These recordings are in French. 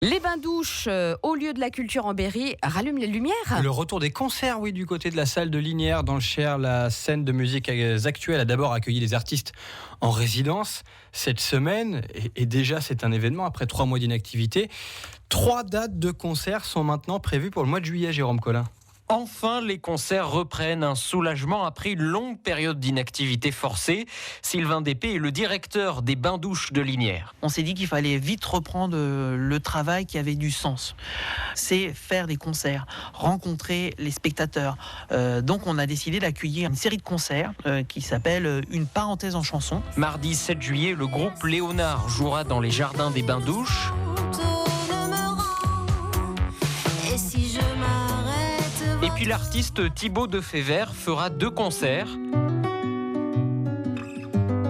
Les bains-douches au lieu de la culture en Berry rallument les lumières. Le retour des concerts, oui, du côté de la salle de Linières dans le Cher. La scène de musique actuelle a d'abord accueilli les artistes en résidence cette semaine. Et déjà, c'est un événement après 3 mois d'inactivité. 3 dates de concerts sont maintenant prévues pour le mois de juillet, Jérôme Collin. Enfin, les concerts reprennent, un soulagement après une longue période d'inactivité forcée. Sylvain Despé est le directeur des bains-douches de Linières. On s'est dit qu'il fallait vite reprendre le travail qui avait du sens. C'est faire des concerts, rencontrer les spectateurs. Donc on a décidé d'accueillir une série de concerts qui s'appelle Une parenthèse en chanson. Mardi 7 juillet, le groupe Léonard jouera dans les jardins des bains-douches. Et puis l'artiste Thibaut Defebvre fera 2 concerts.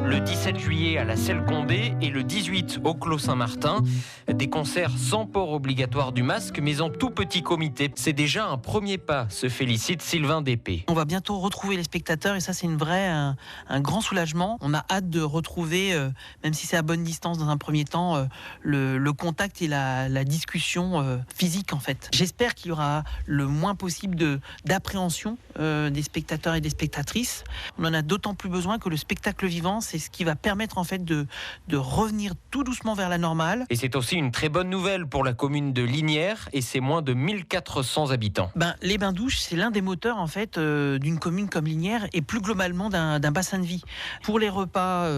Le 17 juillet à la Selle Condé et le 18 au Clos Saint-Martin. Des concerts sans port obligatoire du masque, mais en tout petit comité. C'est déjà un premier pas, se félicite Sylvain Despé. On va bientôt retrouver les spectateurs et ça c'est un grand soulagement. On a hâte de retrouver, même si c'est à bonne distance dans un premier temps, le contact et la discussion physique en fait. J'espère qu'il y aura le moins possible d'appréhension des spectateurs et des spectatrices. On en a d'autant plus besoin que le spectacle vivant, c'est ce qui va permettre en fait de revenir tout doucement vers la normale. Et c'est aussi une très bonne nouvelle pour la commune de Linières et ses moins de 1400 habitants. Les bains-douches, c'est l'un des moteurs en fait d'une commune comme Linières et plus globalement d'un bassin de vie. Pour les repas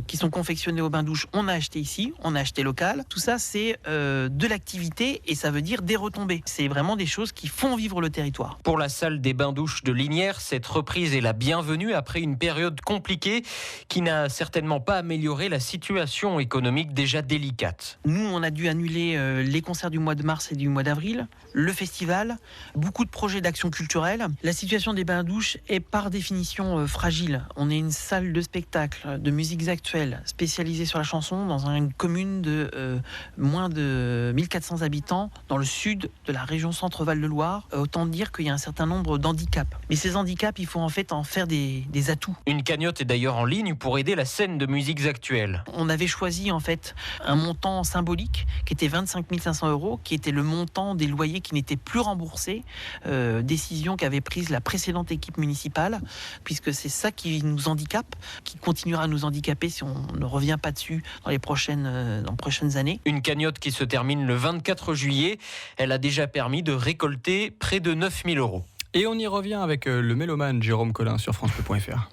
qui sont confectionnés aux bains-douches, on a acheté ici, on a acheté local. Tout ça, c'est de l'activité et ça veut dire des retombées. C'est vraiment des choses qui font vivre le territoire. Pour la salle des bains-douches de Linières, cette reprise est la bienvenue après une période compliquée qui n'a certainement pas amélioré la situation économique déjà délicate. Nous, on a dû annuler les concerts du mois de mars et du mois d'avril, le festival, beaucoup de projets d'action culturelle. La situation des bains-douches est par définition fragile. On est une salle de spectacle, de musiques actuelles, spécialisée sur la chanson dans une commune de moins de 1400 habitants, dans le sud de la région Centre-Val de Loire. Autant dire qu'il y a un certain nombre d'handicaps. Mais ces handicaps, il faut en fait en faire des atouts. Une cagnotte est d'ailleurs en ligne pour aider la scène de musiques actuelles. On avait choisi en fait un montant symbolique qui était 25 500 €, qui était le montant des loyers qui n'étaient plus remboursés, décision qu'avait prise la précédente équipe municipale, puisque c'est ça qui nous handicape, qui continuera à nous handicaper si on ne revient pas dessus dans les prochaines années. Une cagnotte qui se termine le 24 juillet, elle a déjà permis de récolter près de 9 000 €. Et on y revient avec le mélomane Jérôme Collin sur francebleu.fr.